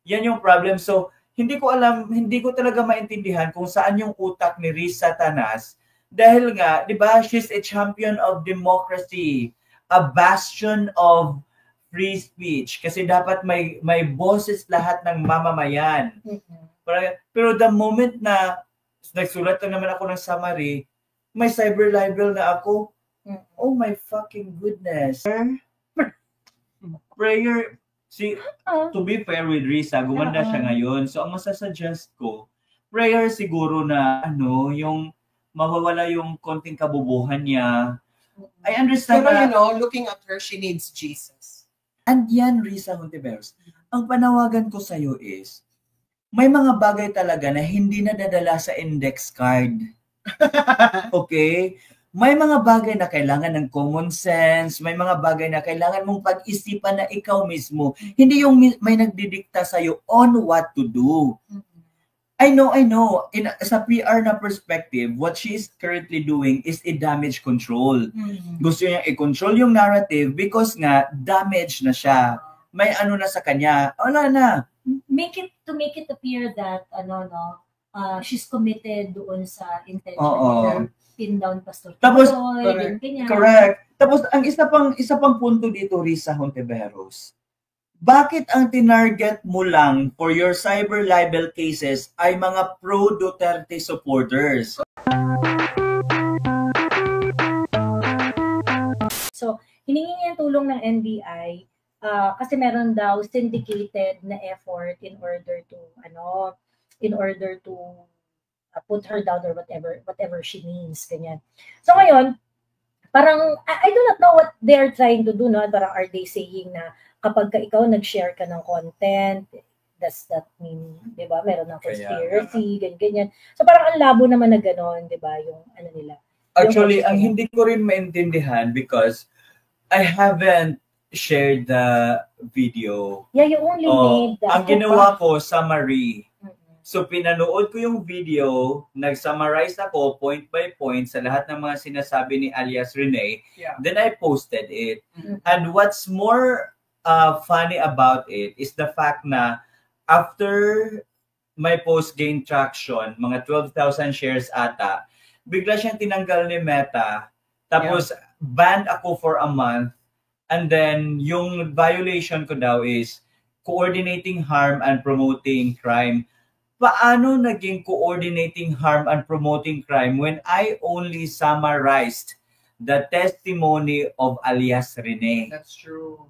Yan yung problem. So, hindi ko alam, hindi ko talaga maintindihan kung saan yung utak ni Riz Satanas. Dahil nga, di ba, she's a champion of democracy, a bastion of free speech. Kasi dapat may boses lahat ng mamamayan. Pero the moment na nagsulat lang naman ako ng summary, may cyber libel na ako. Oh my fucking goodness. Prayer, see, to be fair with Risa, gumanda siya ngayon. So, ang masasuggest ko, prayer siguro na, yung mawawala yung konting kabubuhan niya. I understand. Pero, looking at her, she needs Jesus. And yan, Risa Hontiveros, ang panawagan ko sa'yo is, may mga bagay talaga na hindi nadadala sa index card. Okay? May mga bagay na kailangan ng common sense, may mga bagay na kailangan mong pag-isipan na ikaw mismo. Hindi yung may nagdidikta sa'yo on what to do. I know. Sa PR na perspective, what she is currently doing is a damage control. Gusto niya i-control yung narrative because nga, damage na siya. May na sa kanya. Wala na. Make it appear that, she's committed doon sa intention. Pin down Pastor Tapos, Toy, correct. Tapos, ang isa pang punto dito, Risa Hontiveros, bakit ang tinarget mo lang for your cyber libel cases ay mga pro-Duterte supporters? So, hiningi niya tulong ng NBI kasi meron daw syndicated na effort in order to put her down or whatever she means, ganyan. So ngayon, parang I do not know what they're trying to do, no? Parang are they saying na kapag ikaw nag-share ka ng content, does that mean, 'di ba? Meron ng conspiracy, ganyan. So parang ang labo naman na gano'n, 'di ba? Yung nila. Actually, ang hindi ko rin maintindihan because I haven't shared the video. Yeah, you only made that. Ang ginawa ko, summary. So, pinanood ko yung video, nag-summarize ako point by point sa lahat ng mga sinasabi ni alias Rene. Yeah. Then I posted it. And what's more funny about it is the fact na after my post gained traction, mga 12,000 shares ata, bigla siyang tinanggal ni Meta. Tapos, banned ako for a month. And then, yung violation ko daw is coordinating harm and promoting crime. Paano naging coordinating harm and promoting crime when I only summarized the testimony of alias Rene? That's true.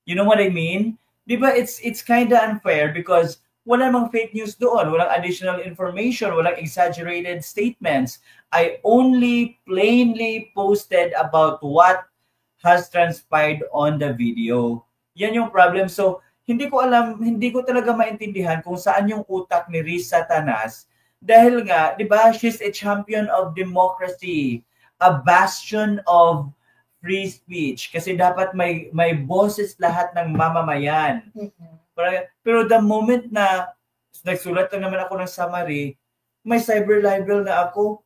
You know what I mean? Diba it's kind of unfair because wala namang fake news doon, walang additional information, walang exaggerated statements. I only plainly posted about what has transpired on the video. Yan yung problem. So, hindi ko talaga maintindihan kung saan yung utak ni Riz Satanas dahil nga, 'di ba, she's a champion of democracy, a bastion of free speech kasi dapat may boses lahat ng mamamayan. Pero the moment na nagsulat lang naman ako ng summary, may cyber libel na ako.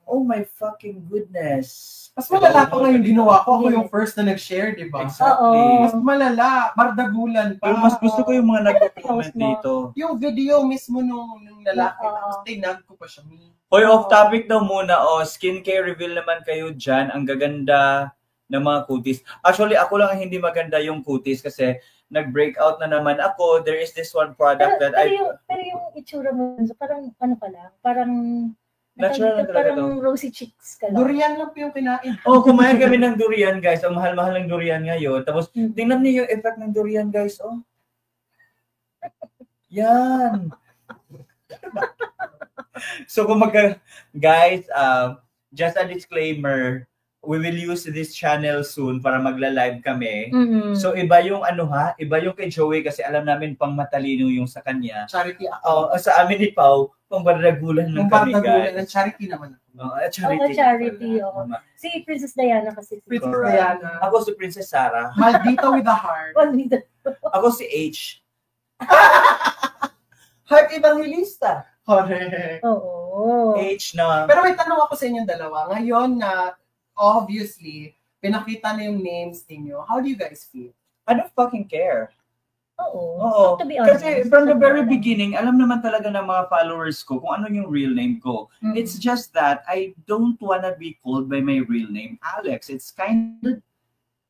Oh my fucking goodness. Mas malala pa nga yung ginawa ko. Ako yung first na nag-share, di ba? Exactly. Mas malala. Bardagulan pa. Pero mas gusto ko yung mga nag-comment dito. Yung video mismo nung lalaki. Tapos tinag ko pa siya. Hoy, off topic daw muna. Skincare reveal naman kayo dyan. Ang gaganda ng mga kutis. Actually, ako lang ang hindi maganda yung kutis kasi nag-breakout na naman ako. There is this one product pero yung itsura mo, parang parang natural na talaga parang rosy cheeks ka lang. Durian lang po yung kinain. Kumain kami ng durian, guys. Ang mahal-mahal ng durian ngayon. Tapos, tingnan niyo yung effect ng durian, guys. Yan. So, guys, just a disclaimer, we will use this channel soon para magla-live kami. So, iba yung iba yung kay Joey kasi alam namin pang matalino yung sa kanya. Charity ako. Sa amin ni Pau, pang bardagulan ng kami, guys. Ng charity naman. Charity. Si Princess Diana kasi. Princess Diana. Ako si Princess Sarah. Maldita with a heart. Ako si H. Heart Evangelista. Correct. Oo. H na. Pero may tanong ako sa inyong dalawa. Ngayon na obviously, pinakita na yung names ninyo. How do you guys feel? I don't fucking care. Oo. To be honest. Kasi from the very beginning, alam naman talaga ng mga followers ko kung ano yung real name ko. Mm. It's just that I don't wanna be called by my real name, Alex. It's kind of,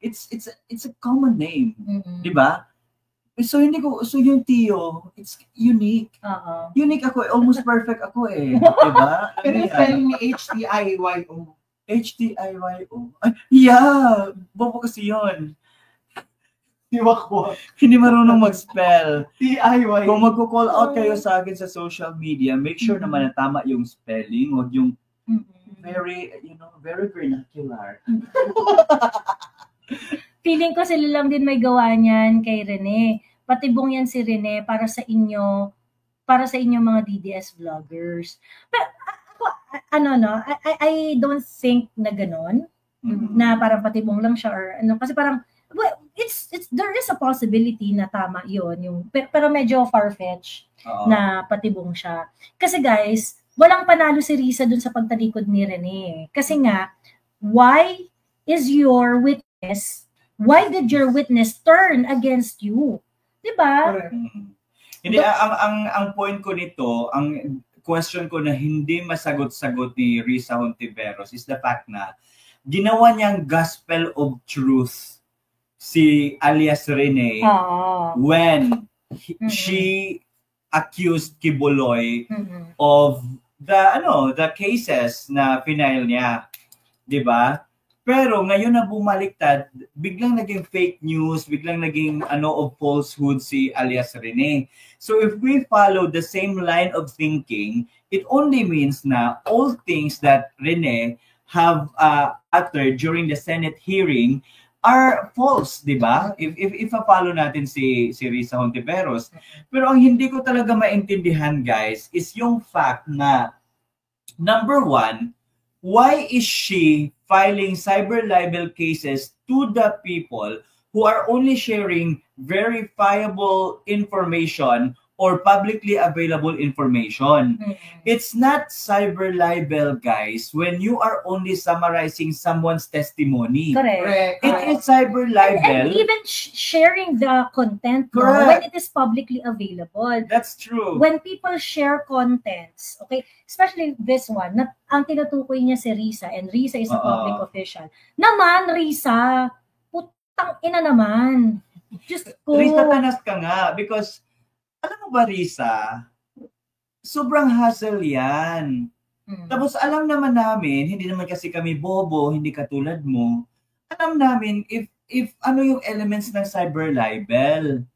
it's a common name, Mm-mm. di ba? So yung Tio, it's unique. Unique ako, almost perfect ako eh, di ba? Pero yung spelling ni H-T-I-Y-O. H-T-I-Y-O. Ay, yeah! Bobo kasi yun. Tiwakwa. Hindi marunong mag-spell. T-I-Y. Kung magko-call out kayo sa akin sa social media, make sure naman na tama yung spelling, huwag yung very, very vernacular. Feeling ko sila lang din may gawa niyan kay Rene. Patibong yan si Rene para sa inyo mga DDS vloggers. Pero ako, I don't think na ganon, na parang patibong lang siya or ano, kasi parang, well, there is a possibility na tama yon, pero medyo far-fetched na patibong siya. Kasi guys, walang panalo si Risa dun sa pagtalikod ni Rene. Kasi nga, why did your witness turn against you? Diba? Hindi, ang point ko nito, ang question ko na hindi masagot-sagot ni Risa Hontiveros is the fact na ginawa niyang gospel of truth si alias Rene when she accused Kibuloy of the cases na final niya, 'di ba? Pero ngayon na bumaliktad, biglang naging fake news, biglang naging of falsehood si alias Rene. So if we follow the same line of thinking, it only means na all things that Rene have uttered during the Senate hearing are false, di ba? If follow natin si Risa Hontiveros. Pero ang hindi ko talaga maintindihan, guys, is yung fact na, number one, why is she filing cyber libel cases to the people who are only sharing verifiable information or publicly available information? It's not cyber libel, guys, when you are only summarizing someone's testimony. Correct. It is cyber libel. And even sharing the content when it is publicly available. That's true. When people share contents, okay, especially this one, ang tinutukoy niya si Risa, and Risa is a public official. Naman, Risa, putang ina naman. Just go. Risa, tanas ka nga because alam mo ba, Risa, sobrang hassle yan. Tapos alam naman namin, hindi naman kasi kami bobo, hindi katulad mo. Alam namin if ano yung elements ng cyber libel.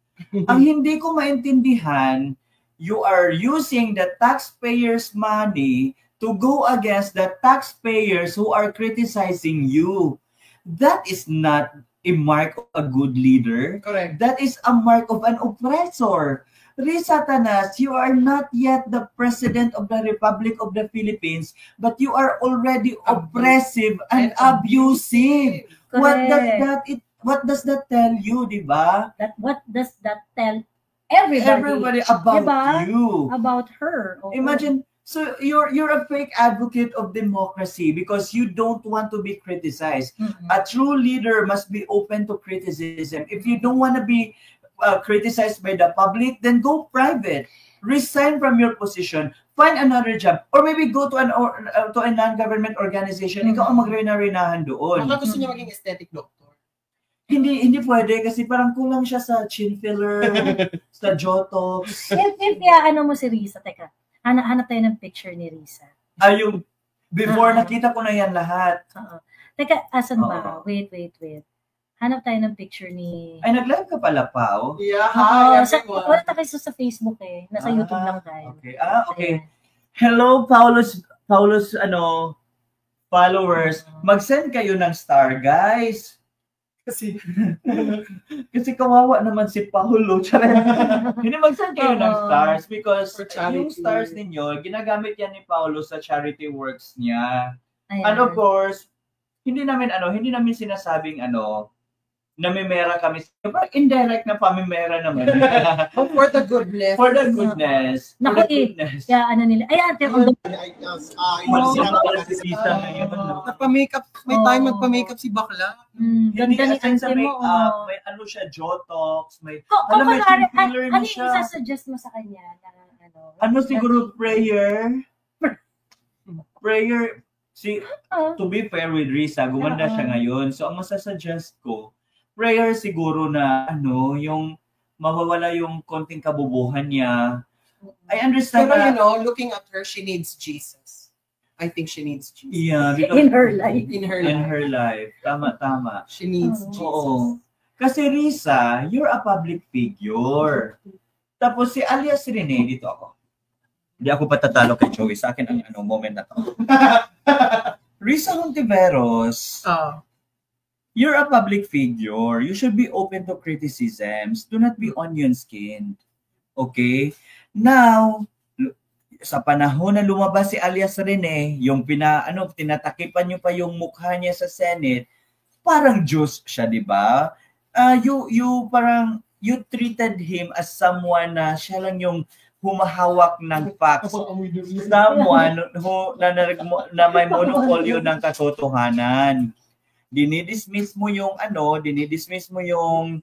Ang hindi ko maintindihan, you are using the taxpayers' money to go against the taxpayers who are criticizing you. That is not a mark of a good leader. Correct. That is a mark of an oppressor. Risa Tanas, you are not yet the President of the Republic of the Philippines, but you are already oppressive and abusive. What does that tell you, di ba? What does that tell everybody about diba? You? About her. Imagine, so you're a fake advocate of democracy because you don't want to be criticized. A true leader must be open to criticism. If you don't want to be criticized by the public, then go private. Resign from your position. Find another job. Or maybe go to a non-government organization. Ikaw ang magre-narinahan doon. Baka gusto niya maging aesthetic doctor. Hindi pwede kasi parang kulang siya sa chin filler, sa Jotox. If mo si Risa, teka, hanap tayo ng picture ni Risa. Yung before nakita ko na yan lahat. Teka, asan ba? Wait. Hanap tayo ng picture ni... Ay, nag-live ka pala, Pao? Yeah, hi everyone. Wala tayo sa Facebook eh. Nasa YouTube lang tayo. Okay. Okay. Hello, Paulus, followers. Mag-send kayo ng star, guys. Kasi kawawa naman si Paulo. Hindi, mag-send kayo ng stars because yung stars ninyo, ginagamit yan ni Paulo sa charity works niya. And of course, hindi namin sinasabing namimera kami. Parang indirect na pamimera naman. But for the goodness. For the goodness. For Naku, the goodness. Kaya ano nila, ay ate, Malasira pala si Tita ngayon. Nagpa-makeup, may time magpa-makeup si bakla. ganda ni Hindi ante sa mo. makeup, may ano siya, Jotox, may Kung may kunwari, filler ano na yung siya. isasuggest mo sa kanya na ano? Ano siguro prayer? Prayer, to be fair with Risa, gumanda siya ngayon. So, ang masasuggest ko, prayer siguro na, yung mawawala yung konting kabubuhan niya. I understand Pero na, looking at her, she needs Jesus. I think she needs Jesus. yeah, because In her life. In her in life. her life. Tama. She needs Jesus. Oo. Kasi Risa, you're a public figure. Tapos si alias Rene, dito ako. Hindi ako patatalo kay Joey. Sa akin ang moment na to. Risa Hontiveros, you're a public figure. You should be open to criticisms. Do not be onion-skinned. Okay? Now, sa panahon na lumabas si alias Rene, yung tinatakipan niyo pa yung mukha niya sa Senate, parang Diyos siya, di ba? You treated him as someone na siya lang yung humahawak ng facts. Someone na may monopolyo ng katotohanan. Dinidismiss mo yung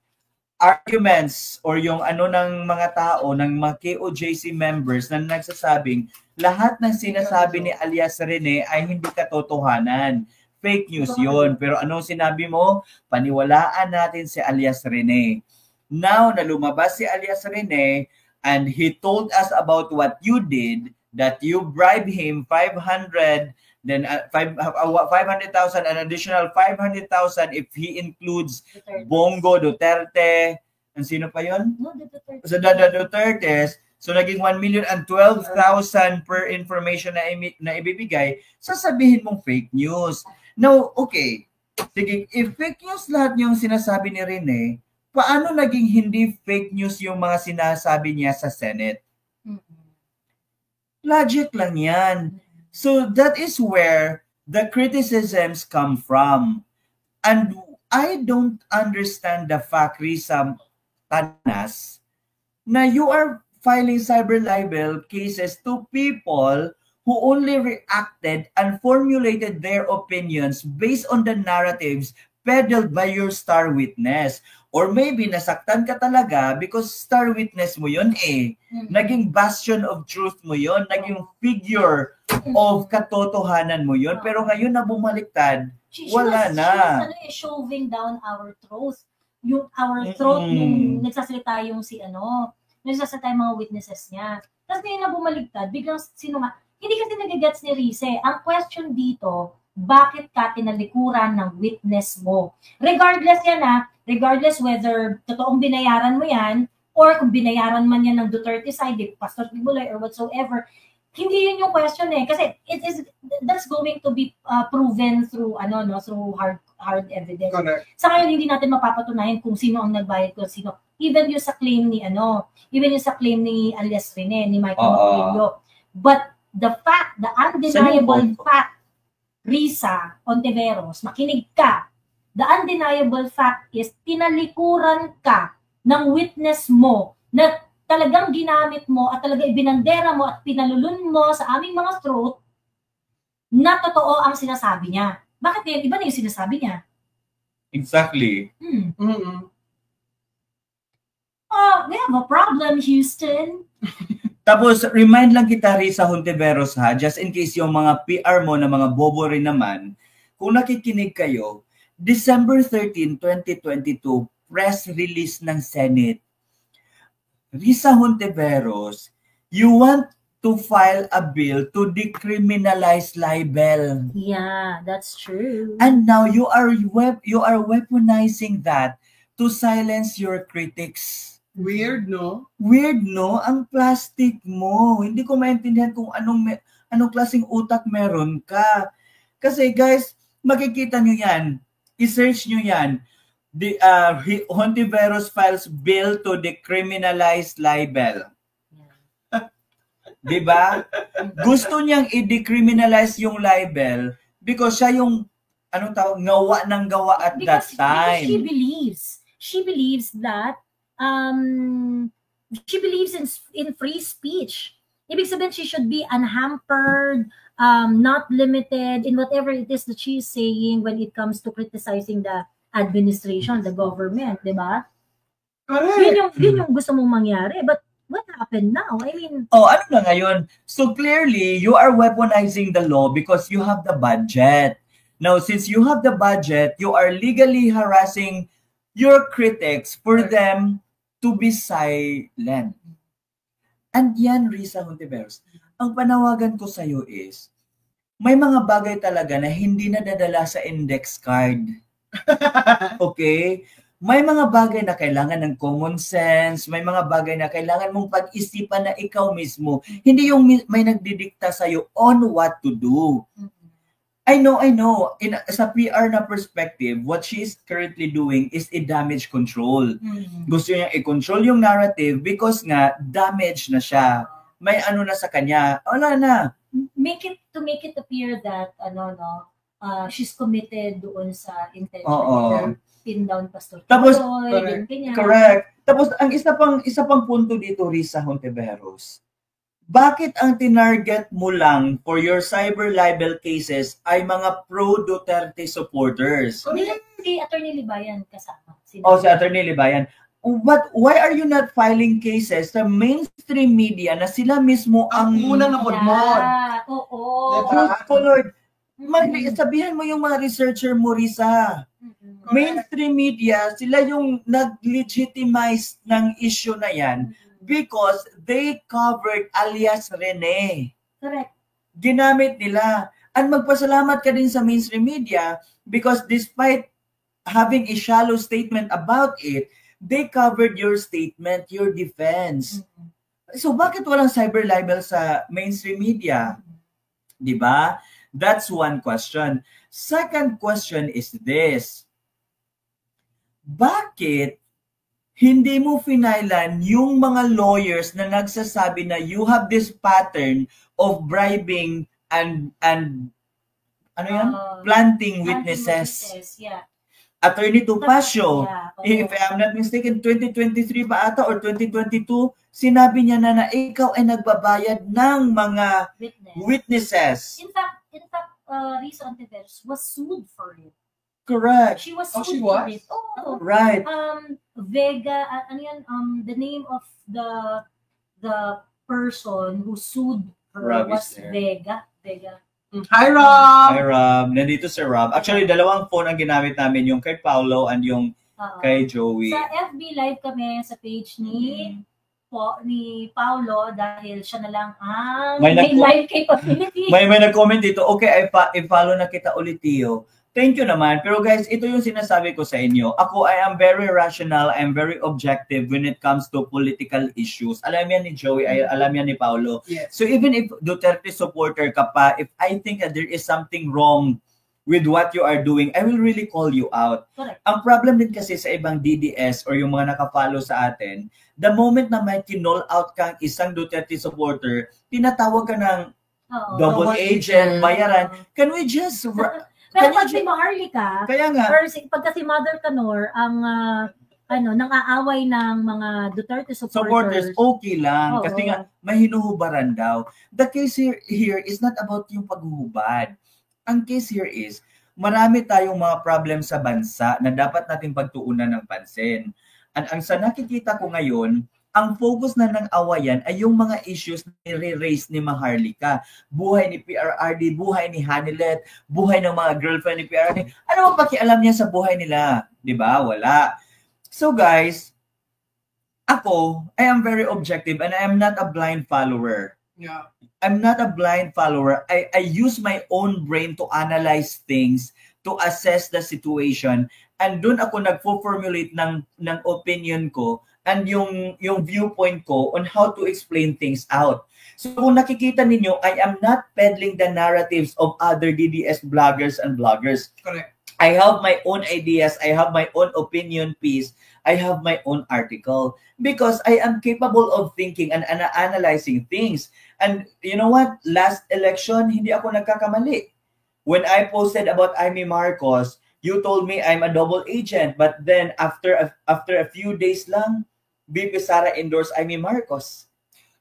arguments or yung ng mga tao, ng mga KOJC members na nagsasabing lahat ng sinasabi ni alias Rene ay hindi katotohanan. Fake news yun. Pero anong sinabi mo? Paniwalaan natin si alias Rene. Now na lumabas si alias Rene and he told us about what you did, that you bribed him 500, then 500,000, an additional 500,000 if he includes Bongo Duterte, and sino pa yun? No, Duterte. So the Dutertes, so naging 1,012,000 per information na ibibigay, sasabihin mong fake news. Now, okay, sige, if fake news lahat yung sinasabi ni Rene, paano naging hindi fake news yung mga sinasabi niya sa Senate? Logic lang yan. So that is where the criticisms come from. And I don't understand the fact, Risa Tanas, na you are filing cyber libel cases to people who only reacted and formulated their opinions based on the narratives peddled by your star witness. Or maybe nasaktan ka talaga because star witness mo yun eh. Naging bastion of truth mo yun. Naging figure of katotohanan mo yun. Pero ngayon na bumaliktad, wala na. She's shoving down our throat. Yung our throat, yung nagsasalita yung nagsasalita yung mga witnesses niya. Tapos ngayon na bumaliktad, biglang hindi kasi nagigets ni Rize. Ang question dito, bakit ka tinalikuran ng witness mo? Regardless whether totoong binayaran mo yan, or kung binayaran man yan ng Duterte side, Pastor Tibuloy, or whatsoever, hindi yun yung question eh. Kasi that's going to be proven through, through hard evidence. Correct. Sa ngayon, hindi natin mapapatunayan kung sino ang nagbayad, kung sino. Even yung sa claim ni, alias Rene, ni Michael Macoelho. But the undeniable fact, Risa Hontiveros, makinig ka. The undeniable fact is tinalikuran ka ng witness mo na talagang ginamit mo at talaga ibinandera mo at pinalulun mo sa aming mga throat na totoo ang sinasabi niya. Bakit ngayon? Iba na yung sinasabi niya. Exactly. Oh, we have a problem, Houston. Tapos, remind lang kita, Risa Hontiveros ha, just in case yung mga PR mo na mga bobo rin naman, kung nakikinig kayo, December 13, 2022, press release ng Senate. Risa Hontiveros, you want to file a bill to decriminalize libel. Yeah, that's true. And now you are weaponizing that to silence your critics. Weird, no? Weird, no? Ang plastic mo. Hindi ko maintindihan kung anong klaseng utak meron ka. Kasi guys, makikita nyo yan. I-search nyo yan. Hontiveros files bill to decriminalize libel. Diba? Gusto niyang i-decriminalize yung libel because siya yung anong tawag, ngawa ng gawa at that Because time. she believes that she believes in free speech. Ibig sabihin, she should be unhampered, not limited in whatever it is that she is saying when it comes to criticizing the administration, the government, di ba? Correct. Yun yung gusto mong mangyari. But what happened now? I mean, Oh, ano na ngayon? So clearly, you are weaponizing the law because you have the budget. Now, since you have the budget, you are legally harassing your critics for them to be silent. And yan, Risa Hontiveros, ang panawagan ko sa'yo is, may mga bagay talaga na hindi nadadala sa index card. Okay? May mga bagay na kailangan ng common sense, may mga bagay na kailangan mong pag-isipan na ikaw mismo. Hindi yung may nagdidikta sa'yo on what to do. I know. Sa PR na perspective, what she is currently doing is a damage control. Gusto niya i-control yung narrative because nga, damage na siya. May ano na sa kanya. Wala na. make it appear that she's committed doon sa intention Oo. na pin down Pastor Tapos, Toy, ganyan. Correct. Tapos, ang isa pang punto dito, Risa Hontiveros, bakit ang tinarget mo lang for your cyber libel cases ay mga pro-Duterte supporters? Si Attorney Libayan kasama. Si Attorney Libayan. But why are you not filing cases sa mainstream media na sila mismo ang unang namudmod? Oo. Diba? Lord, sabihan mo yung mga researcher mo, Risa. Mainstream media, sila yung nag-legitimize ng issue na yan because they covered alias Rene. Correct. Ginamit nila. At magpasalamat ka din sa mainstream media because despite having a shallow statement about it, they covered your statement, your defense. So bakit walang cyber libel sa mainstream media? Diba? That's one question. Second question is this. Bakit hindi mo finailan yung mga lawyers na nagsasabi na you have this pattern of bribing and ano yan? Planting witnesses. Yeah. Attorney Topacio, Yeah, if I'm not mistaken, 2023 pa ata or 2022, sinabi niya na ikaw ay nagbabayad ng mga witnesses. In fact, Risa Hontiveros was sued for it. Correct. She was Oh, sued she for was? it. Oh, Right. Vega, the name of the person who sued her Rob is was there. Vega. Hi, Rob! Hi, Rob. Nandito si Rob. Actually, dalawang phone ang ginamit namin, yung kay Paolo and yung kay Joey. Sa FB live kami sa page ni Paolo dahil siya na lang ang May live capability. May nag-comment dito, okay, i-follow na kita ulit, Tio. Thank you naman. Pero guys, ito yung sinasabi ko sa inyo. Ako, I am very rational, I am very objective when it comes to political issues. Alam yan ni Joey, alam yan ni Paolo. Yes. So even if Duterte supporter ka pa, if I think that there is something wrong with what you are doing, I will really call you out. Correct. Ang problem din kasi sa ibang DDS or yung mga nakafollow sa atin, the moment na may kinall out kang isang Duterte supporter, tinatawag ka ng double agent, bayaran. Can we just... Pero pag si Maharlika, Kaya nga, or pagka si Mother Canor, ang nang aaway ng mga Duterte supporters, okay lang. Oo. Kasi nga, may hinuhubaran daw. The case here is not about yung paghuhubad. Ang case here is, marami tayong mga problem sa bansa na dapat natin pagtuunan ng pansin. Ang sa nakikita ko ngayon, ang focus na ng awayan ay yung mga issues na nire-raise ni Maharlika. Buhay ni PRRD, buhay ni Hanilet, buhay ng mga girlfriend ni PRRD. Ano ang pakialam niya sa buhay nila? Diba? Wala. So guys, ako, I am very objective and I am not a blind follower. Yeah. I'm not a blind follower. I use my own brain to analyze things, to assess the situation, and doon ako nagfo-formulate ng opinion ko and yung viewpoint ko on how to explain things out. So kung nakikita ninyo, I am not peddling the narratives of other DDS bloggers and bloggers. Correct. I have my own ideas, I have my own opinion piece, I have my own article because I am capable of thinking and analyzing things. And you know what? Last election, hindi ako nagkakamali. When I posted about Amy Marcos, you told me I'm a double agent, but then after a few days lang, BP Sara endorsed Amy Marcos.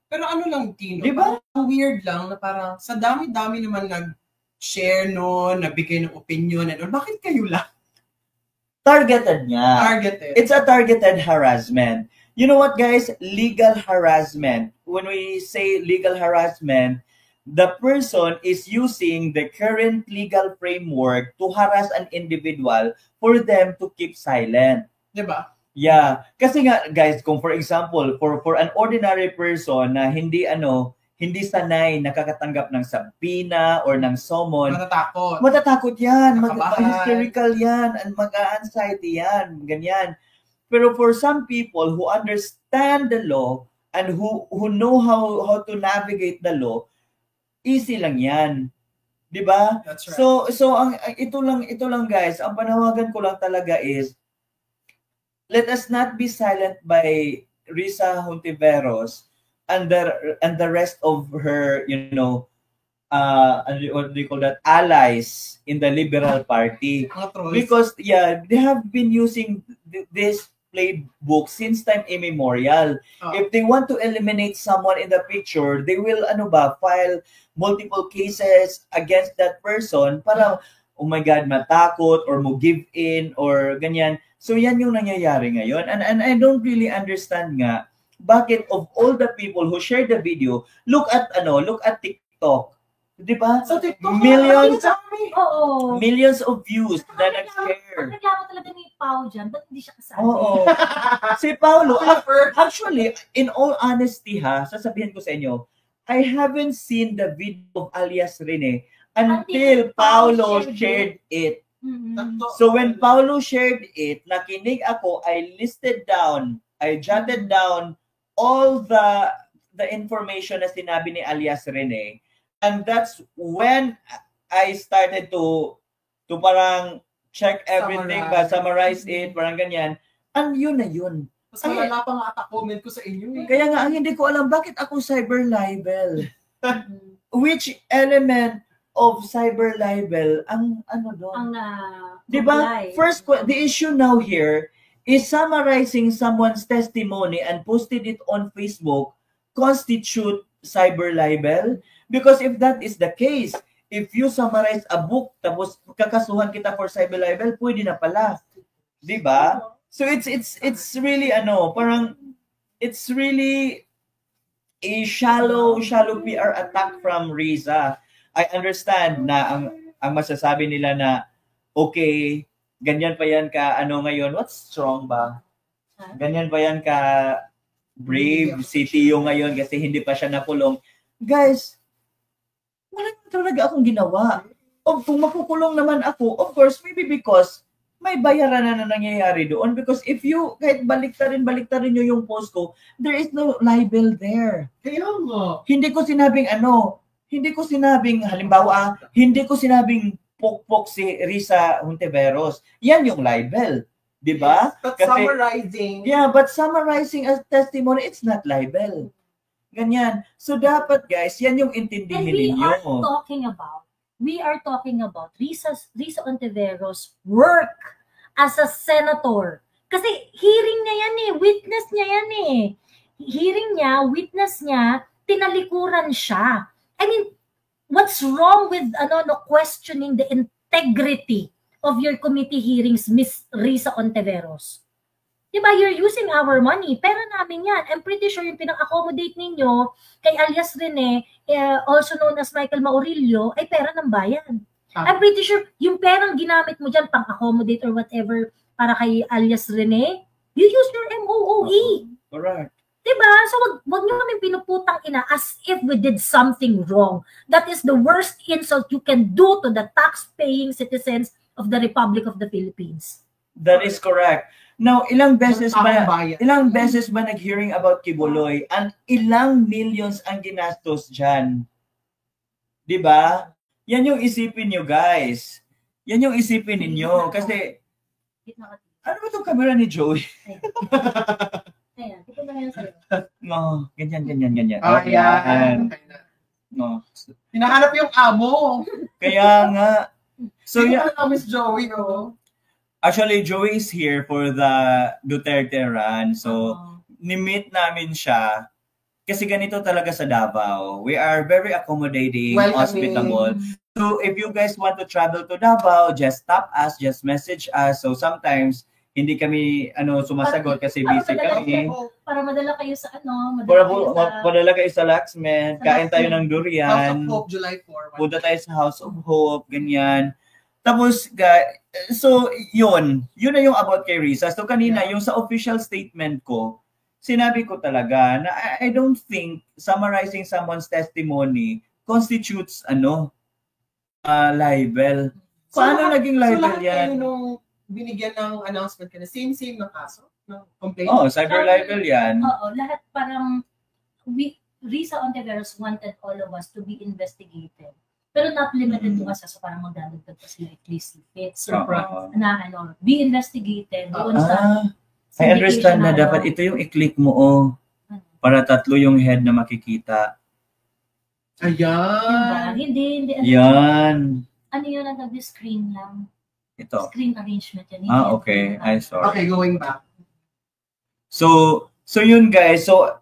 Pero ano lang, Tino, Diba? parang weird lang na parang sa dami-dami naman nag-share no, nabigay ng opinion and all. Bakit kayo lang? Targeted niya. Targeted. It's a targeted harassment. You know what, guys? Legal harassment. When we say legal harassment, the person is using the current legal framework to harass an individual for them to keep silent. Diba? Yeah. Kasi nga, guys, kung for example, for an ordinary person na hindi sanay nakakatanggap ng sabina or ng summon, matatakot yan, mag-hysterical yan, and mag-anxiety yan, ganyan. Pero for some people who understand the law and who know how to navigate the law, easy lang yan. 'Di ba? That's right. So ito lang guys, ang panawagan ko lang talaga is let us not be silent by Risa Hontiveros and the rest of her, what do you call that, allies in the Liberal Party. Because they have been using this playbook since time immemorial. If they want to eliminate someone in the picture, they will file multiple cases against that person para oh my God, matakot or mo give in or ganyan. So yan yung nangyayari ngayon. And I don't really understand nga bakit of all the people who shared the video, look at TikTok. 'Di ba? So TikTok, millions of views na nag-share. Nagreklamo talaga ni Pao dyan, ba't hindi siya kasali? Oo. Si Paolo, actually, in all honesty sasabihin ko sa inyo, I haven't seen the video of alias Rene until Paolo shared it. Mm-hmm. So when Paolo shared it, nakinig ako, I jotted down all the information na sinabi ni alias Rene. And that's when I started to parang check everything, summarize it, parang ganyan. And yun na yun. Mas wala pa nga comment ko sa inyo. Kaya nga, ang hindi ko alam, bakit ako cyber libel? Which element of cyber libel ang doon? Diba? First, the issue now here is summarizing someone's testimony and posted it on Facebook constitute cyber libel? Because if that is the case, if you summarize a book tapos kakasuhan kita for cyber libel, pwede na pala. 'Di ba? So it's really parang it's really a shallow PR attack from Riza. I understand na ang masasabi nila na okay, ganyan pa yan ka ngayon, what's strong ba? Ganyan pa yan ka brave si Tio ngayon kasi hindi pa siya nakulong. Guys, wala talaga akong ginawa. Kung makukulong naman ako, of course, maybe because may bayaran na nangyayari doon. Because if you, kahit baliktarin nyo yung post ko, there is no libel there. Kaya nga. Hindi ko sinabing, halimbawa, hindi ko sinabing pokpok si Risa Hontiveros. Yan yung libel. Diba? But summarizing. Yeah, but summarizing a testimony, it's not libel. Ganyan. So dapat guys, yan yung intindihin ninyo. We are talking about Risa Hontiveros' work as a senator. Kasi hearing niya yan witness niya yan Hearing niya, witness niya, tinalikuran siya. I mean, what's wrong with questioning the integrity of your committee hearings, Miss Risa Hontiveros? Diba, you're using our money. Pera namin yan. I'm pretty sure yung pinang-accommodate ninyo kay alias Rene, also known as Michael Maurilio, ay pera ng bayan. I'm pretty sure yung perang ginamit mo dyan pang-accommodate or whatever para kay alias Rene, you use your MOOE. Correct. Diba? So wag nyo kami pinuputang ina as if we did something wrong. That is the worst insult you can do to the tax-paying citizens of the Republic of the Philippines. That is correct. Now, ilang beses ba nag-hearing about Kibuloy? And ilang millions ang ginastos dyan? Diba? Yan yung isipin nyo, guys. Yan yung isipin ninyo. Kasi, ano ba itong camera ni Joey? Ayan, ito ba yan sa'yo? No, ganyan. Ayan. No. Hinahanap yung amo. Kaya nga, So yeah, Miss Joey, oh. actually Joey is here for the Duterte run. So ni-meet namin siya kasi ganito talaga sa Davao. We are very accommodating, hospitable. So if you guys want to travel to Davao, just tap us, just message us. So sometimes hindi kami sumasagot kasi busy kami. Para madala kayo sa Madala kayo sa Laxmen, kain tayo ng durian. House of Hope, July 4. Punta tayo sa House of Hope, ganyan. Tapos, so yun na yung about kay Risa. So kanina, yung sa official statement ko, sinabi ko talaga na I don't think summarizing someone's testimony constitutes libel. Paano naging libel yan? Nung binigyan ng announcement ka na same na kaso? No? Complaint? Cyber libel yan. Lahat parang Risa Ontiveros wanted all of us to be investigated. Pero not limited to us, so parang magdadagdag pa sila at least if it's be investigated doon sa I understand na dapat ito yung i-click mo para 3 yung head na makikita. Ayan. Hindi. Yan. Ano yun ang screen lang? Ito. Screen arrangement yan. Okay. I saw. Okay, going back. So yun guys. So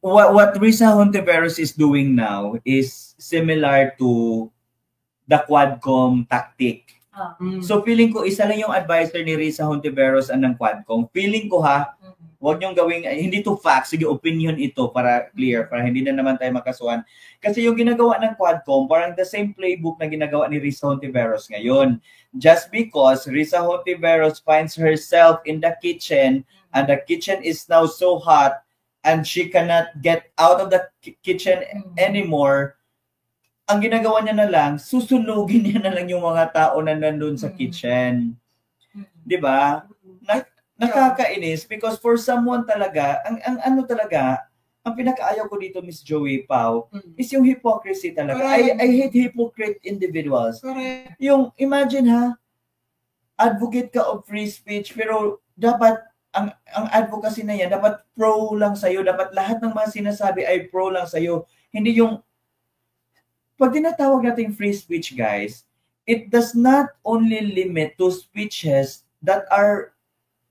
what Risa Hontiveros is doing now is similar to the Quadcom tactic. So feeling ko isa lang yung advisor ni Risa Hontiveros ng Quadcom. Feeling ko wag niyong gawing hindi to fact, sige opinion ito para clear, para hindi na naman tayo makasuhan. Kasi yung ginagawa ng Quadcom parang the same playbook na ginagawa ni Risa Hontiveros ngayon. Just because Risa Hontiveros finds herself in the kitchen and the kitchen is now so hot and she cannot get out of the kitchen anymore, ang ginagawa niya na lang, susunugin niya na lang yung mga tao na nandun sa kitchen. Di ba? Nakakainis because for someone talaga, ang pinakaayaw ko dito, Miss Joey Pau, is yung hypocrisy talaga. I hate hypocrite individuals. Yung, imagine advocate ka of free speech, pero dapat ang advocacy na yan, dapat pro lang sa'yo. Dapat lahat ng mga sinasabi ay pro lang sa'yo. Hindi yung, pag tinatawag natin free speech, guys, it does not only limit to speeches that are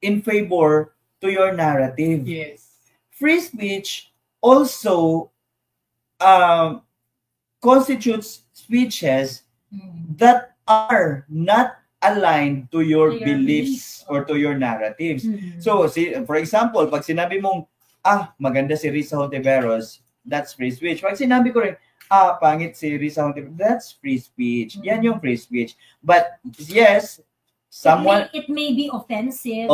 in favor to your narrative. Yes. Free speech also constitutes speeches that are not aligned to your beliefs or to your narratives. So, for example, pag sinabi mong, maganda si Risa Hontiveros, that's free speech. Pag sinabi ko rin, pangit si Risa Hontiveros, that's free speech. Yan yung free speech. But, yes, it may be offensive,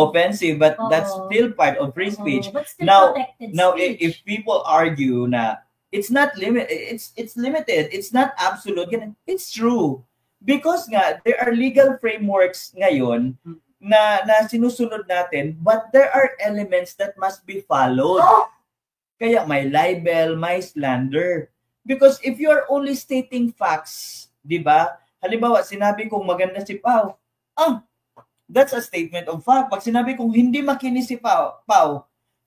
but that's still part of free speech. But still now speech. if people argue na it's not limited, it's limited, it's not absolute, it's true. Because nga, there are legal frameworks ngayon na sinusunod natin, but there are elements that must be followed. Kaya may libel, may slander. Because if you are only stating facts, di ba? Halimbawa, sinabi kong maganda si Pau, that's a statement of fact. Pag sinabi kong hindi makinis si Pau,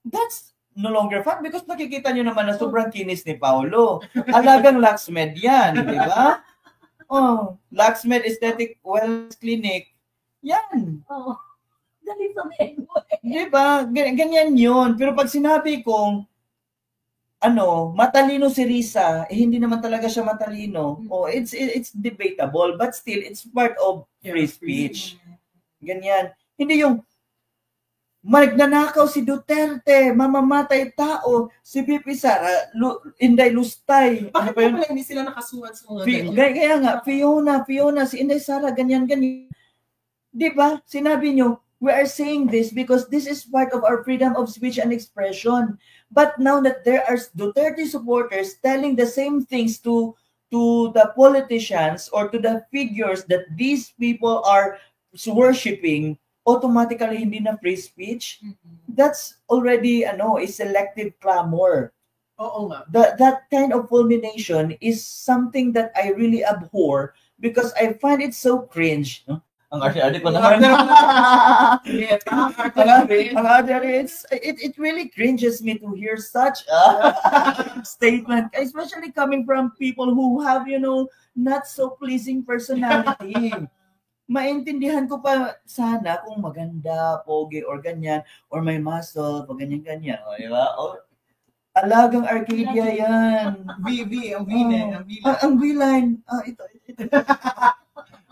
that's no longer fact because nakikita nyo naman na sobrang kinis ni Paulo. Alagang Laxmed yan, di ba? Laxmed Aesthetic Wellness Clinic. Yan. Dali sa memo. Di ba? Ganyan yun. Pero pag sinabi kong matalino si Risa, hindi naman talaga siya matalino. It's debatable, but still, it's part of free speech. Ganyan. Hindi yung magnanakaw si Duterte, mamamatay tao, si Pipi Sara, Inday Lustay. Bakit pa pala hindi sila nakasuhan sa mga ganyan? Kaya nga, Fiona, si Inday Sara, ganyan. Di ba? Sinabi nyo, we are saying this because this is part of our freedom of speech and expression. But now that there are Duterte supporters telling the same things to the politicians or to the figures that these people are worshipping, automatically hindi na free speech. That's already a selective clamor. Oo nga. That kind of fulmination is something that I really abhor because I find it so cringe. Ang arte-arte ko naman. It really cringes me to hear such a statement, especially coming from people who have, not so pleasing personality. maintindihan ko pa sana kung maganda, pogi, or ganyan, or may muscle, pag ganyan-ganyan. O, di ba? O, alagang Arcadia yan. Ang V-line. Ang V-line. Ito.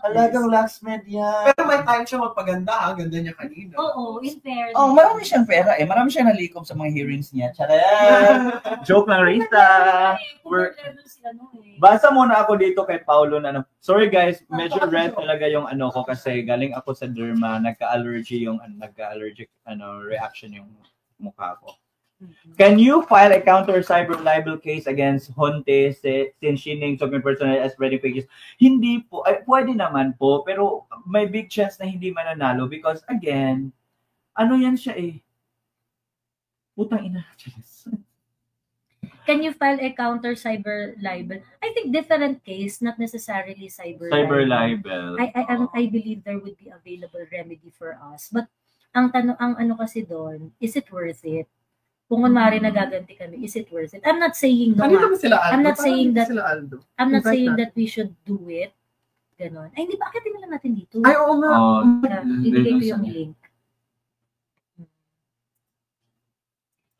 Alagang locksmith yan. Pero may time siya magpaganda, ha? Ganda niya kanina. Oo, in fairness. Oh, marami siyang pera eh. Marami siyang nalikom sa mga hearings niya. Tsaka, joke lang, Rita. Basa muna ako dito kay Paulo na ano. Sorry guys, medyo red talaga yung ano ko kasi galing ako sa derma, nagka-allergic reaction yung mukha ko. Can you file a counter cyber libel case against Honte since she named some personal as spreading pages? Hindi po, ay, pwede naman po, pero may big chance na hindi mananalo because again, ano yan siya eh? Putang ina. Can you file a counter cyber libel? I think different case, not necessarily cyber libel. I believe there would be available remedy for us. But ang ano kasi doon, is it worth it? Kung kunwari nagaganti kami, is it worth it? I'm not saying no. I'm not saying that we should do it. Ganon. Ay, hindi ba? Bakit nila natin dito? Ay, oo nga. Ibigay ko yung link.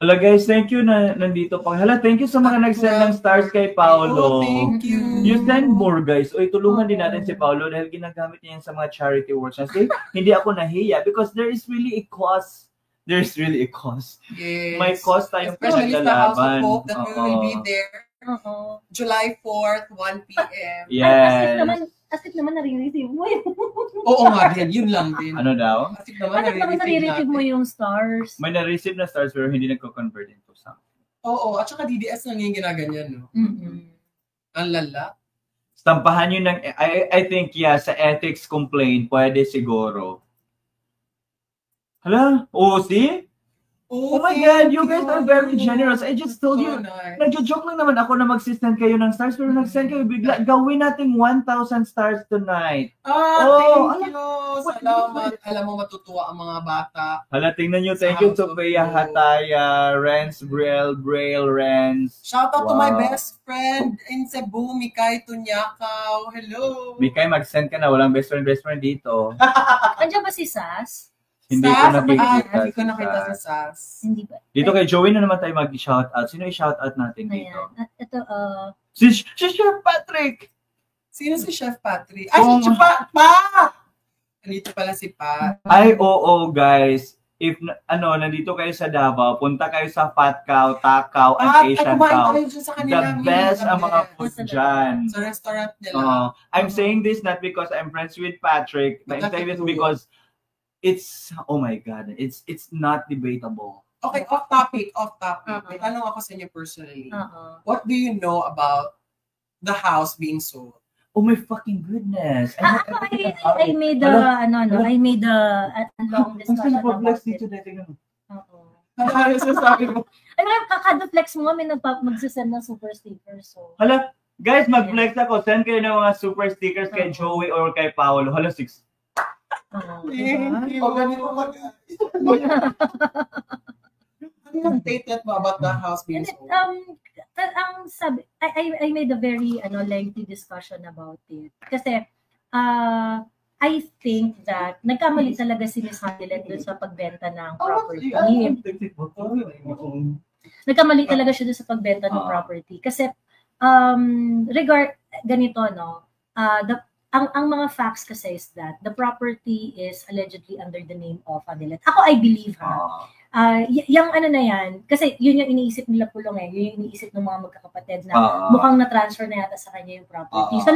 Hala guys, thank you na nandito pa. Hala, thank you sa mga nag-send ng stars kay Paolo. Thank you. You send more guys. Oy, tulungan din natin si Paolo dahil ginagamit niya yan sa mga charity works. Kasi hindi ako nahiya because there is really a cause. There's really a cause. Yes. May cause tayong especially sa House of pinaglalaban. Hope that we will be there July 4th, 1 p.m. Yes. As if naman nare-receive mo yun. Oo nga din, yun lang din. Ano daw? As if naman nare-receive mo yung stars. May na-receive na stars pero hindi nagko-convert into something. Oo, at saka DDS lang yung ginaganyan, no? Ang lala. Stampahan yun ng, I think, yeah, sa ethics complaint, pwede siguro. Hala, see? Oh my God, you guys are very generous. I just told you, nagjo-joke lang naman ako na mag-send kayo ng stars, pero nag-send kayo bigla. Gawin natin 1,000 stars tonight. Thank you. Salamat. Alam mo, matutuwa ang mga bata. Hala, tingnan nyo. Thank you, Sophia Hataya, Renz, Braille, Renz. Shout out to my best friend in Cebu, Mikay Tunyakaw. Hello. Mikay, mag-send ka na. Walang best friend dito. Andiyan ba si Sas? Hindi ko nakita sa SAS. Hindi ba? Dito kay Joey na naman tayo mag-shoutout. Sino i-shoutout natin dito? Ito, Si Chef Patrick! Sino si Chef Patrick? Ay, si Chef Pa! Nandito pala si Pa. Ay, oo, guys. If, nandito kayo sa Davao, punta kayo sa Fat Cow, Takaw, and Asian Cow. The best ang mga food dyan. Sa restaurant nila. I'm saying this not because I'm friends with Patrick, but I'm saying this because it's, oh my God, it's not debatable. Okay, off topic. May tanong ako sa inyo personally. What do you know about the house being sold? Oh my fucking goodness. I made a long discussion about it. Ano sasabi mo? Ay, kakaduplex mo, may magsasend ng super stickers. So. Hala, guys, mag-flex ako. Send kayo ng mga super stickers kay Joey or kay Paolo. Hala, 6. Thank you. Anong statement mo about the house being sold? I made a very lengthy discussion about it. Kasi I think that nagkamali talaga si Miss Hanilet doon sa pagbenta ng property. Nagkamali talaga siya doon sa pagbenta ng property. Kasi ganito, no? Ang mga facts kasi is that the property is allegedly under the name of Hanilet. Ako, I believe, yung na yan, kasi yun yung iniisip nila Pulong yun yung iniisip ng mga magkakapatid na mukhang na-transfer na yata sa kanya yung property. So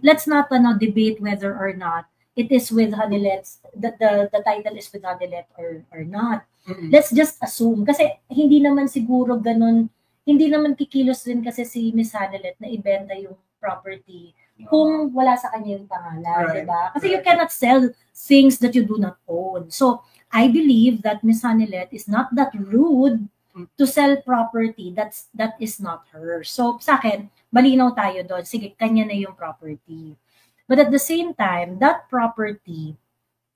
let's not debate whether or not it is with Hanilet, the title is with Hanilet or not. Let's just assume, kasi hindi naman siguro ganun, hindi naman kikilos din kasi si Miss Hanilet na ibenta yung property kung wala sa kanya yung pangalan, diba? Kasi you cannot sell things that you do not own. So, I believe that Miss Hanilet is not that rude to sell property that is not hers. So, sa akin, malinaw tayo doon. Sige, kanya na yung property. But at the same time, that property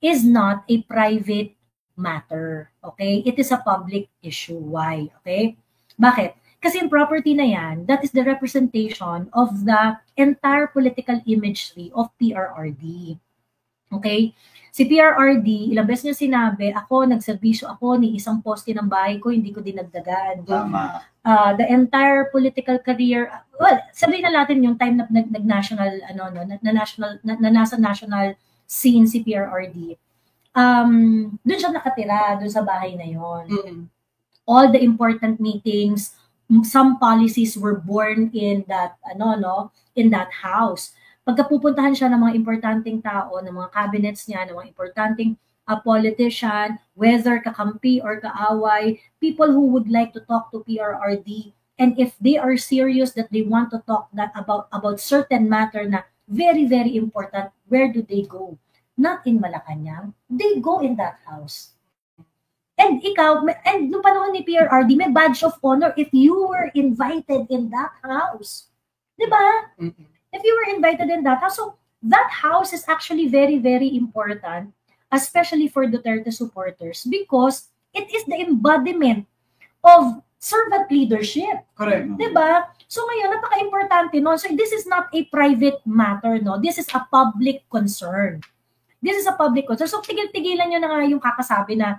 is not a private matter. Okay? It is a public issue. Why? Okay? Bakit? Kasi yung property na yan, that is the representation of the entire political imagery of PRRD. Okay? Si PRRD, ilang beses niya sinabi, ako, nagserbisyo ako ni isang poste ng bahay ko, hindi ko dinagdagan. Tama. The entire political career, well, sabihin na natin yung time na nag-national, na nasa national scene si PRRD. Doon siya nakatira, doon sa bahay na yon. All the important meetings, some policies were born in that, in that house. Pagka pupuntahan siya ng mga importanteng tao, ng mga cabinets niya, ng mga importanteng politician, whether kakampi or kaaway, people who would like to talk to PRRD, and if they are serious that they want to talk about certain matter na very, very important, where do they go? Not in Malacanang. They go in that house. And ikaw, and noong panahon ni PRRD, may badge of honor if you were invited in that house. Diba? If you were invited in that house. So, that house is actually very, very important, especially for Duterte supporters, because it is the embodiment of servant leadership. Correct. Diba? So, ngayon, napaka-importante, no? So, this is not a private matter, no? This is a public concern. This is a public concern. So, tigil-tigilan nyo na nga yung kakasabi na,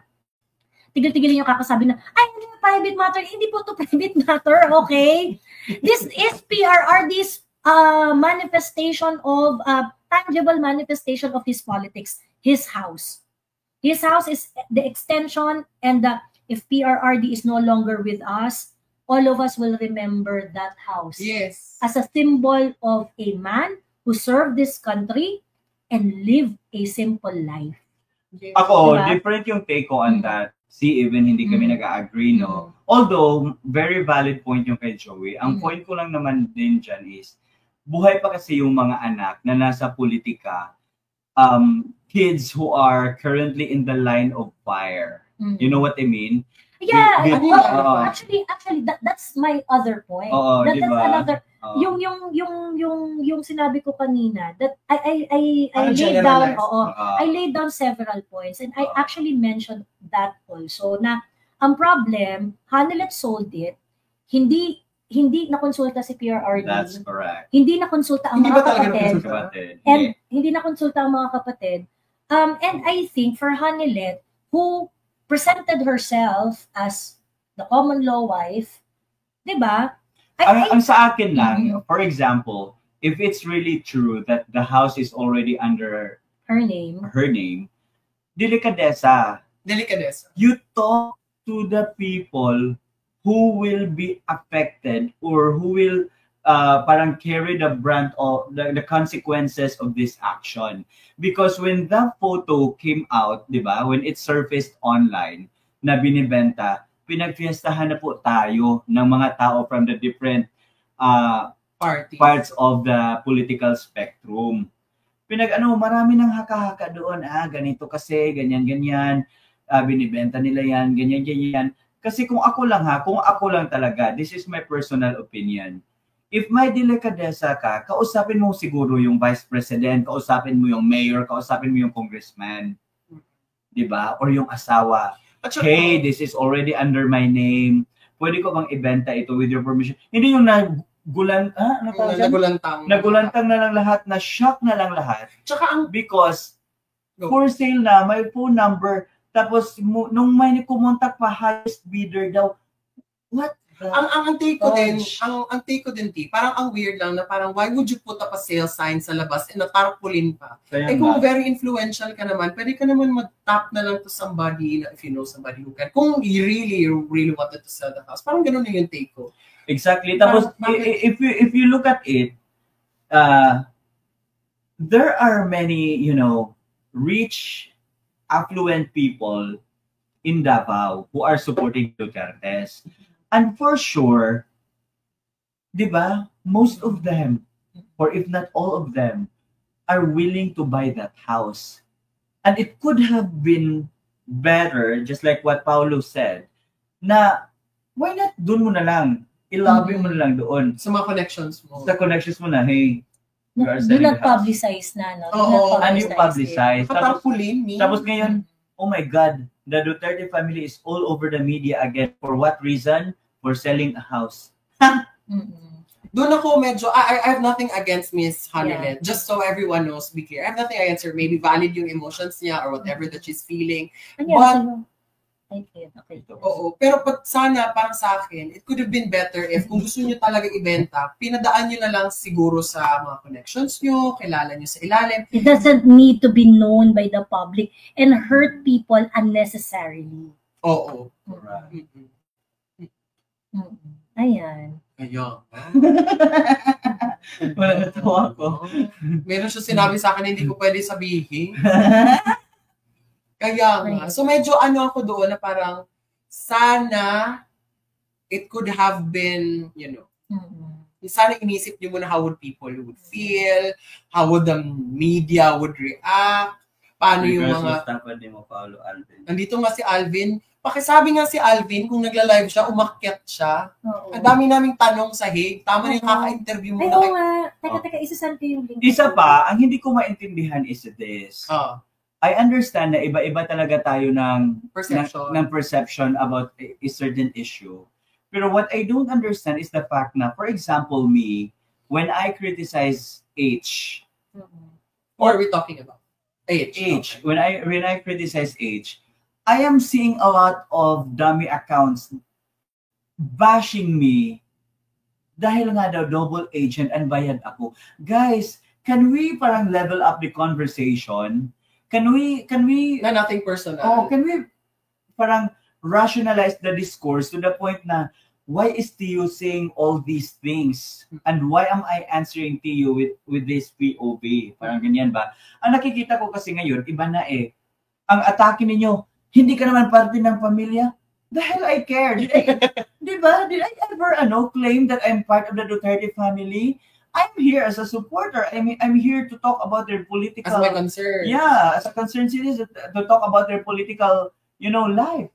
ay, hindi private matter. Hindi po to private matter, okay? This is PRRD's manifestation of, tangible manifestation of his politics, his house. His house is the extension, and if PRRD is no longer with us, all of us will remember that house. Yes. As a symbol of a man who served this country and lived a simple life. Yes. Ako, Diba? different yung take ko on that. See, even hindi kami nag-agree, no? Although, very valid point yung kay Joey. Ang point ko lang naman din dyan is, buhay pa kasi yung mga anak na nasa politika, kids who are currently in the line of fire. You know what I mean? Yeah, Actually, that's my other point. That's diba? another. Yung sinabi ko kanina, that I laid down, I laid down several points, and I actually mentioned that also na ang problem, Hanilet sold it, hindi nakonsulta si PRRD. That's correct. Hindi nakonsulta ang Hindi mga ba talaga kapatid. nakonsulta? And hindi nakonsulta ang mga kapatid. And I think for Hanilet, who presented herself as the common law wife, di ba? Ang sa akin lang, for example, if it's really true that the house is already under her name, delikadesa. You talk to the people who will be affected or who will parang carry the brunt of the consequences of this action. Because when the photo came out, di ba, when it surfaced online na binibenta, pinagfiestahan na po tayo ng mga tao from the different parts of the political spectrum. Marami ng haka-haka doon, ganito kasi, ganyan, binibenta nila yan, ganyan. Kasi kung ako lang talaga, this is my personal opinion. If may delikadesa ka, kausapin mo siguro yung vice president, kausapin mo yung mayor, kausapin mo yung congressman. Diba? Or yung asawa. Hey, this is already under my name. Pwede ko bang ibenta ito with your permission? Hindi yung nagulantang na lang lahat, na shock na lang lahat. Because for sale na, may phone number, tapos nung may kumontak pa, highest bidder daw. What? Ang take ko din, parang ang weird lang na parang why would you put up a sale sign sa labas and natarpulin pa? Kung very influential ka naman, pwede ka naman mag-tap na lang to somebody, if you know somebody who can. Kung you really wanted to sell the house, parang ganun na yung take ko. Exactly. Tapos, if you look at it, there are many, rich, affluent people in Davao who are supporting Dutertes. And for sure, di ba, most of them, or if not all of them, are willing to buy that house. And it could have been better, just like what Paulo said, na why not doon mo na lang, ilobby mo na lang doon. Sa mga connections mo. Sa connections mo na, hey, do not publicize na, no? And you publicize. Tapos ngayon, oh my God, the Duterte family is all over the media again. For what reason? For selling a house. Doon ako medyo, I have nothing against Miss Hanilet. Just so everyone knows, be clear. I have nothing against her. Maybe valid yung emotions niya or whatever that she's feeling. But, okay. Oo, pero sana parang sa akin, it could have been better if kung gusto niyo talaga ibenta, pinadaan niyo na lang siguro sa mga connections niyo, kilala niyo sa ilalim. It doesn't need to be known by the public and hurt people unnecessarily. Oo. Right. Ayan. Ayun. Wala natawa ko. Meron siya sinabi sa akin, hindi ko pwede sabihin. Kaya nga. So medyo ako doon na parang sana it could have been, sana inisip niyo muna how would people would feel, how would the media would react, paano yung mga... Nandito nga si Alvin. Pakisabi nga si Alvin, kung nagla-live siya, umakyat siya. Ang dami naming tanong sa Hague. Tama na yung kaka-interview mo. Ay, oo nga. Teka, isasal ko yung link. Isa pa, ang hindi ko maintindihan is this. I understand na iba-iba talaga tayo ng perception about a certain issue. Pero what I don't understand is the fact na, for example, me, when I criticize H, what are we talking about? H. Okay. When I criticize H, I am seeing a lot of dummy accounts bashing me dahil nga daw double agent and bayad ako. Guys, can we parang level up the conversation? Can we na nothing personal. Can we parang rationalize the discourse to the point na why is Tio saying all these things? And why am I answering Tio with this POV? Parang ganyan ba? Ang nakikita ko kasi ngayon, iba na eh. Ang atake ninyo, hindi ka naman parte ng pamilya? The hell I care. Did I ever claim that I'm part of the Duterte family? I'm here as a supporter. I mean, I'm here to talk about their political... As my concern. Yeah, as a concerned citizen, to talk about their political, life.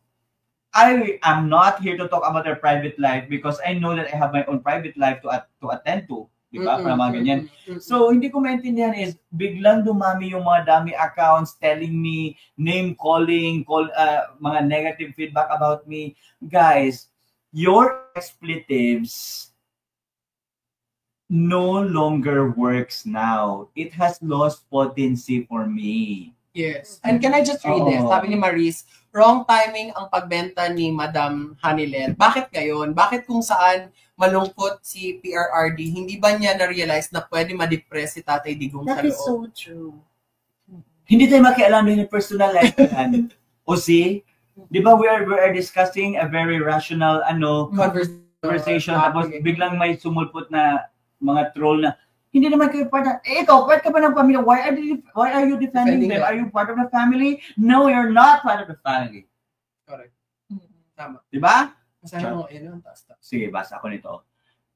I am not here to talk about their private life because I know that I have my own private life to attend to. Diba? Para mga ganyan. So, hindi ko maintindihan is, biglang dumami yung mga dami accounts telling me, name-calling, mga negative feedback about me. Guys, your expletives no longer works now. It has lost potency for me. Yes. And can I just read this? Sabi ni Maris, wrong timing ang pagbenta ni Madam Hanilet. Bakit gayon? Bakit kung saan malungkot si PRRD, hindi ba niya na-realize na pwede ma-depress si Tatay Digong sa loob? That is so true. Hindi tayo makialam din yung personal life. O see? Di ba we are discussing a very rational conversation tapos biglang may sumulpot na mga troll na hindi naman kayo part ng, ikaw, part ka ba ng pamilya? Why are you defending them? Are you part of the family? No, you're not part of the family. Correct. Tama. Diba? Sige, basa ko nito.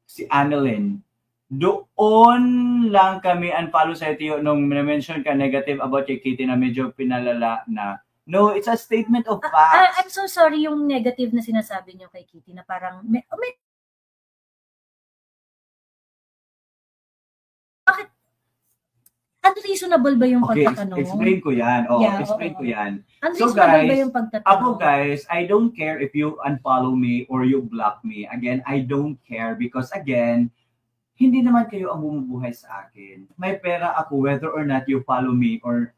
Si Annalyn, doon lang kami unfollow sa ito nung mention ka negative about kay Kitty na medyo pinalala na. No, it's a statement of facts. I'm so sorry yung negative na sinasabi niyo kay Kitty na parang may unreasonable ba yung pagtatanong? Explain ko yan. Explain ko yan. So guys, ba yung ako guys, I don't care if you unfollow me or you block me. Again, I don't care because again, hindi naman kayo ang bumubuhay sa akin. May pera ako whether or not you follow me or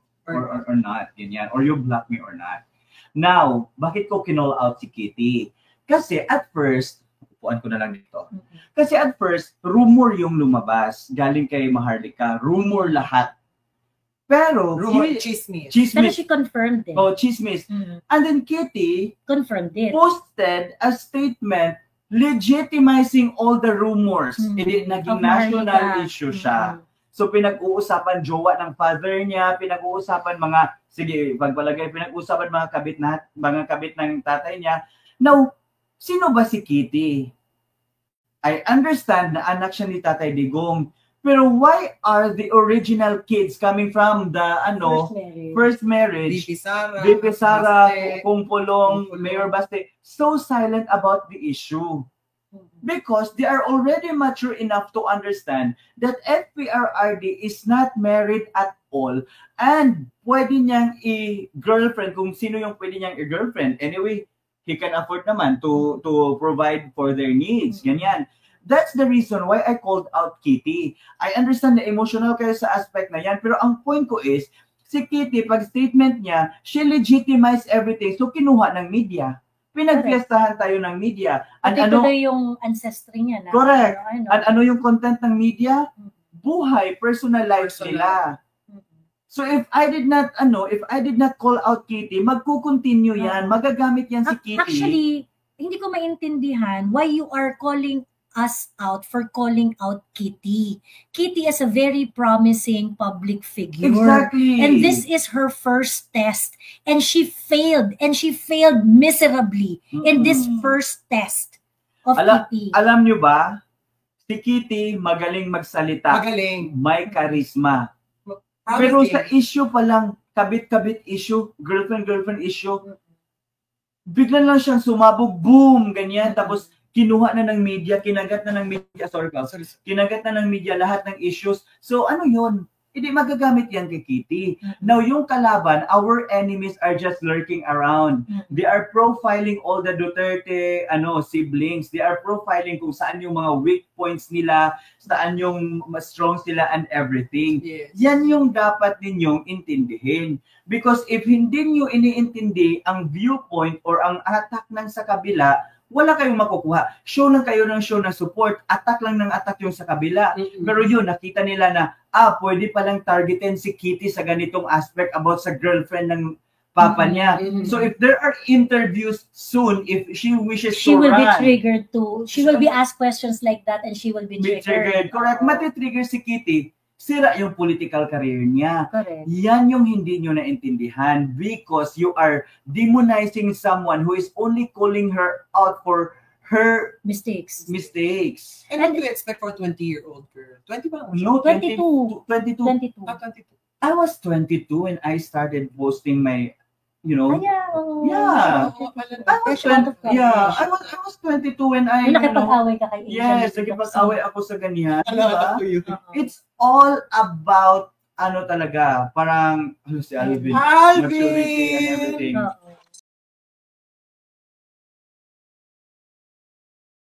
not. Ganyan. Or you block me or not. Now, bakit ko kinall out si Kitty? Kasi at first, upuan ko na lang dito. Kasi at first, rumor yung lumabas. Galing kay Maharlika. Rumor lahat. Pero, chismis. Pero she confirmed it. Chismis. And then Kitty confirmed it. Posted a statement legitimizing all the rumors. Naging national issue siya. So, pinag-uusapan jowa ng father niya, pinag-uusapan pinag-uusapan mga kabit ng tatay niya. Now, sino ba si Kitty? I understand na anak siya ni Tatay Digong. Pero why are the original kids coming from the first marriage? VP Sara, Kumpulong, Mayor Baste, so silent about the issue? Because they are already mature enough to understand that FPRRD is not married at all and pwede niyang i-girlfriend kung sino yung pwede niyang i-girlfriend. Anyway, he can afford naman to provide for their needs. Ganyan. That's the reason why I called out Kitty. I understand na emotional kayo sa aspect na yan, pero ang point ko is, si Kitty, pag statement niya, she legitimized everything. So, kinuha ng media. Pinagpiestahan tayo ng media. Ano yung ancestry niya na. Correct. Ano yung content ng media? Buhay, personal lives nila. So if I did not call out Kitty, magko-continue yan, magagamit yan si Kitty. Actually, hindi ko maintindihan why you are calling us out for calling out Kitty. Kitty is a very promising public figure. Exactly. And this is her first test. And she failed. And she failed miserably in this first test of Kitty. Alam nyo ba, si Kitty magaling magsalita. Magaling. May charisma. Pero sa issue pa lang, kabit-kabit issue, girlfriend issue, biglan lang siyang sumabog, boom, ganyan, tapos kinuha na ng media, kinagat na ng media lahat ng issues. So ano yun? Hindi magagamit yan kay Kitty. Now, yung kalaban, our enemies are just lurking around. They are profiling all the Duterte siblings. They are profiling kung saan yung mga weak points nila, saan yung mas strong sila and everything. Yes. Yan yung dapat ninyong intindihin. Because if hindi nyo iniintindi ang viewpoint or ang attack ng sa kabila, wala kayong makukuha. Show lang kayo ng show na support. Attack lang ng attack yung sa kabila. Pero yun, nakita nila na, pwede palang targetin si Kitty sa ganitong aspect about sa girlfriend ng papa niya. So if there are interviews soon, if she wishes she to will run, be triggered too. She will be asked questions like that and she will be triggered. Correct. Matitrigger si Kitty. Sira yung political career niya. Correct. Yan yung hindi nyo naintindihan because you are demonizing someone who is only calling her out for her mistakes. mistakes. And what do you expect for a 20-year-old girl? 20 ba? No, 22. 22. 22. 22. I was 22 when I started posting my, Yeah. Yeah. I was 22 when I, nakipag-away ka kay Angel. yes, nakipag-away ako sa ganyan. Diba? It's all about, talaga, parang, si Alvin, Alvin! maturity and everything.